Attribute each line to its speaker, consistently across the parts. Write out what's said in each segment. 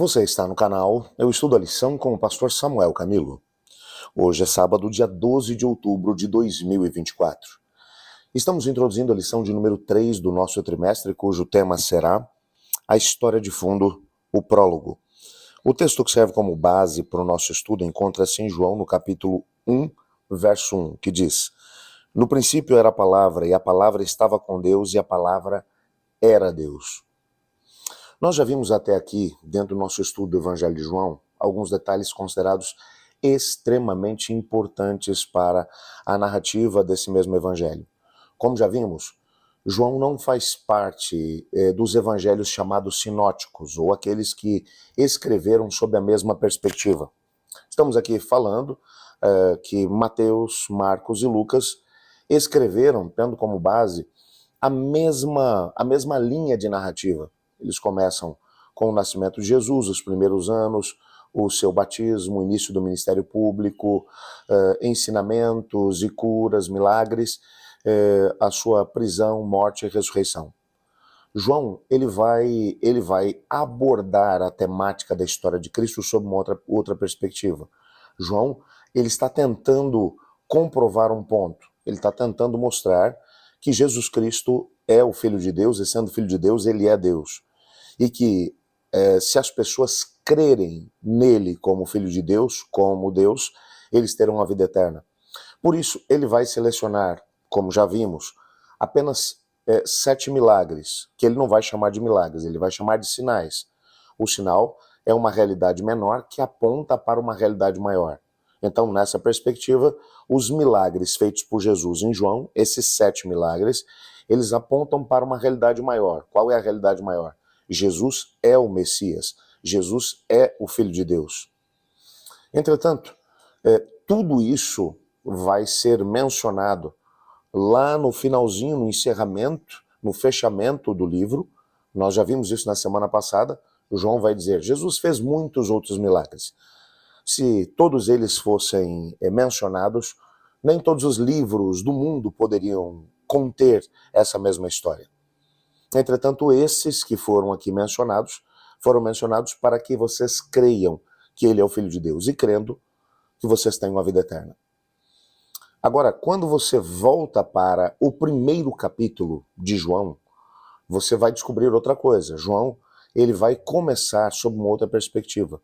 Speaker 1: Você está no canal Eu Estudo a Lição com o pastor Samuel Camilo. Hoje é sábado, dia 12 de outubro de 2024. Estamos introduzindo a lição de número 3 do nosso trimestre, cujo tema será a história de fundo, o prólogo. O texto que serve como base para o nosso estudo encontra-se em João, no capítulo 1, verso 1, que diz: No princípio era a palavra, e a palavra estava com Deus, e a palavra era Deus. Nós já vimos até aqui, dentro do nosso estudo do Evangelho de João, alguns detalhes considerados extremamente importantes para a narrativa desse mesmo Evangelho. Como já vimos, João não faz parte dos evangelhos chamados sinóticos, ou aqueles que escreveram sob a mesma perspectiva. Estamos aqui falando que Mateus, Marcos e Lucas escreveram, tendo como base a mesma linha de narrativa. Eles começam com o nascimento de Jesus, os primeiros anos, o seu batismo, o início do ministério público, ensinamentos e curas, milagres, a sua prisão, morte e ressurreição. João, ele vai abordar a temática da história de Cristo sob uma outra perspectiva. João, ele está tentando comprovar um ponto. Ele está tentando mostrar que Jesus Cristo é o Filho de Deus, e sendo Filho de Deus, ele é Deus. E que se as pessoas crerem nele como Filho de Deus, como Deus, eles terão a vida eterna. Por isso, ele vai selecionar, como já vimos, apenas 7 milagres, que ele não vai chamar de milagres, ele vai chamar de sinais. O sinal é uma realidade menor que aponta para uma realidade maior. Então, nessa perspectiva, os milagres feitos por Jesus em João, esses 7 milagres, eles apontam para uma realidade maior. Qual é a realidade maior? Jesus é o Messias. Jesus é o Filho de Deus. Entretanto, tudo isso vai ser mencionado lá no finalzinho, no encerramento, no fechamento do livro. Nós já vimos isso na semana passada. João vai dizer, Jesus fez muitos outros milagres. Se todos eles fossem mencionados, nem todos os livros do mundo poderiam conter essa mesma história. Entretanto, esses que foram aqui mencionados, foram mencionados para que vocês creiam que ele é o Filho de Deus, e crendo que vocês têm uma vida eterna. Agora, quando você volta para o primeiro capítulo de João, você vai descobrir outra coisa. João, ele vai começar sob uma outra perspectiva.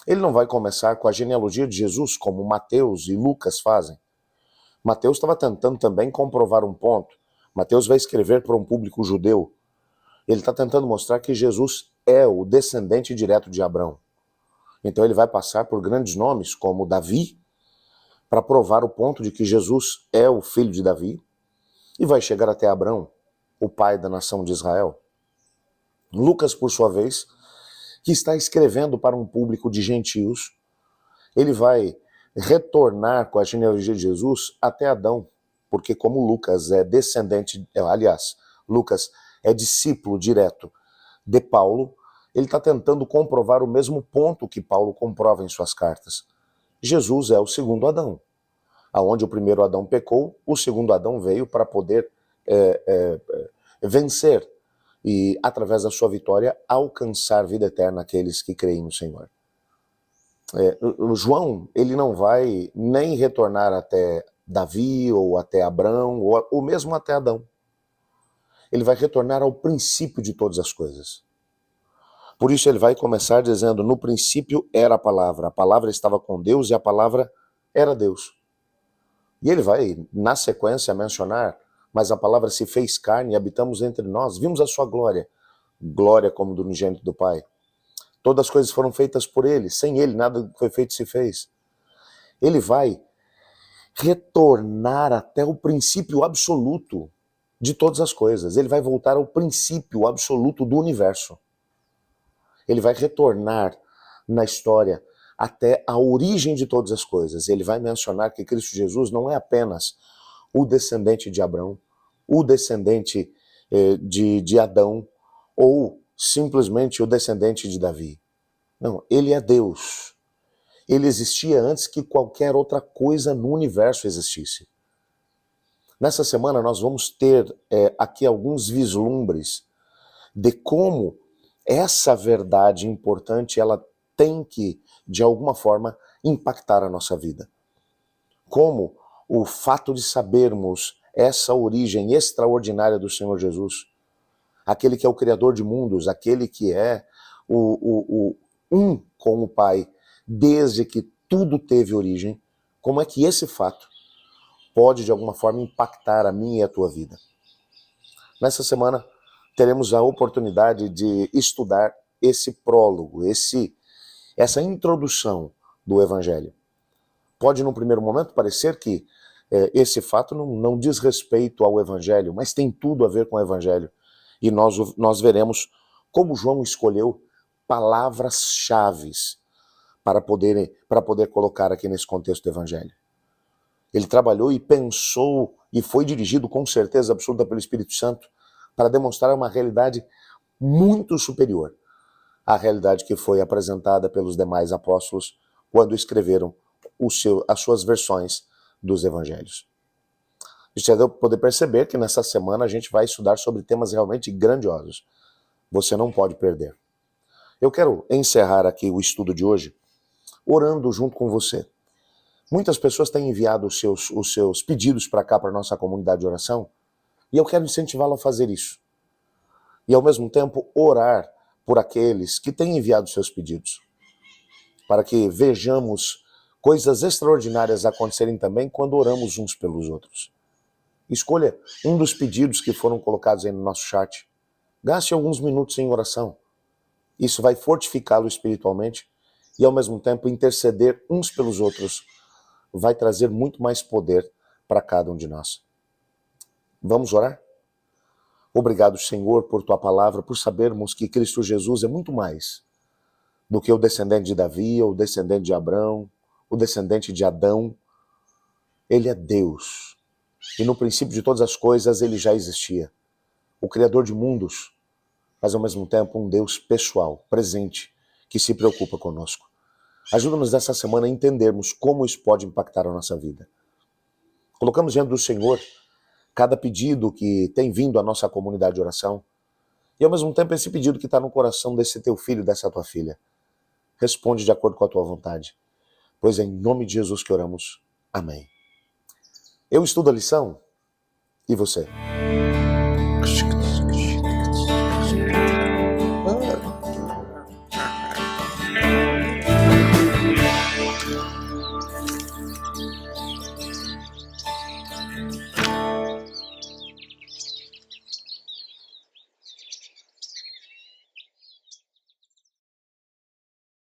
Speaker 1: Ele não vai começar com a genealogia de Jesus, como Mateus e Lucas fazem. Mateus estava tentando também comprovar um ponto. Mateus vai escrever para um público judeu. Ele está tentando mostrar que Jesus é o descendente direto de Abraão. Então ele vai passar por grandes nomes, como Davi, para provar o ponto de que Jesus é o filho de Davi, e vai chegar até Abraão, o pai da nação de Israel. Lucas, por sua vez, que está escrevendo para um público de gentios, ele vai retornar com a genealogia de Jesus até Adão, porque como Lucas é descendente, aliás, Lucas é discípulo direto de Paulo, ele está tentando comprovar o mesmo ponto que Paulo comprova em suas cartas. Jesus é o segundo Adão. Aonde o primeiro Adão pecou, o segundo Adão veio para poder vencer e, através da sua vitória, alcançar vida eterna àqueles que creem no Senhor. João, ele não vai nem retornar até Davi, ou até Abraão, ou mesmo até Adão. Ele vai retornar ao princípio de todas as coisas. Por isso ele vai começar dizendo, no princípio era a palavra estava com Deus e a palavra era Deus. E ele vai, na sequência, mencionar, mas a palavra se fez carne e habitamos entre nós, vimos a sua glória, glória como do unigênito do Pai. Todas as coisas foram feitas por ele, sem ele nada foi feito se fez. Ele vai retornar até o princípio absoluto de todas as coisas. Ele vai voltar ao princípio absoluto do universo. Ele vai retornar na história até a origem de todas as coisas. Ele vai mencionar que Cristo Jesus não é apenas o descendente de Abraão, o descendente de Adão, ou simplesmente o descendente de Davi. Não, ele é Deus. Ele existia antes que qualquer outra coisa no universo existisse. Nessa semana nós vamos ter aqui alguns vislumbres de como essa verdade importante, ela tem que, de alguma forma, impactar a nossa vida. Como o fato de sabermos essa origem extraordinária do Senhor Jesus, aquele que é o Criador de mundos, aquele que é um com o Pai, desde que tudo teve origem, como é que esse fato pode, de alguma forma, impactar a minha e a tua vida? Nessa semana, teremos a oportunidade de estudar esse prólogo, essa introdução do Evangelho. Pode, num primeiro momento, parecer que esse fato não diz respeito ao Evangelho, mas tem tudo a ver com o Evangelho. E nós veremos como João escolheu palavras-chave para poder colocar aqui nesse contexto do Evangelho. Ele trabalhou e pensou e foi dirigido com certeza absoluta pelo Espírito Santo para demonstrar uma realidade muito superior à realidade que foi apresentada pelos demais apóstolos quando escreveram as suas versões dos evangelhos. Você deve poder perceber que nessa semana a gente vai estudar sobre temas realmente grandiosos. Você não pode perder. Eu quero encerrar aqui o estudo de hoje orando junto com você. Muitas pessoas têm enviado os seus pedidos para cá, para a nossa comunidade de oração, e eu quero incentivá-lo a fazer isso. E ao mesmo tempo orar por aqueles que têm enviado seus pedidos, para que vejamos coisas extraordinárias acontecerem também quando oramos uns pelos outros. Escolha um dos pedidos que foram colocados aí no nosso chat. Gaste alguns minutos em oração. Isso vai fortificá-lo espiritualmente e ao mesmo tempo interceder uns pelos outros vai trazer muito mais poder para cada um de nós. Vamos orar? Obrigado, Senhor, por tua palavra, por sabermos que Cristo Jesus é muito mais do que o descendente de Davi, ou o descendente de Abraão, o descendente de Adão. Ele é Deus. E no princípio de todas as coisas ele já existia. O Criador de mundos, mas ao mesmo tempo um Deus pessoal, presente, que se preocupa conosco. Ajuda-nos nessa semana a entendermos como isso pode impactar a nossa vida. Colocamos diante do Senhor cada pedido que tem vindo à nossa comunidade de oração e ao mesmo tempo esse pedido que está no coração desse teu filho, dessa tua filha. Responde de acordo com a tua vontade. Pois é em nome de Jesus que oramos. Amém. Eu estudo a lição e você?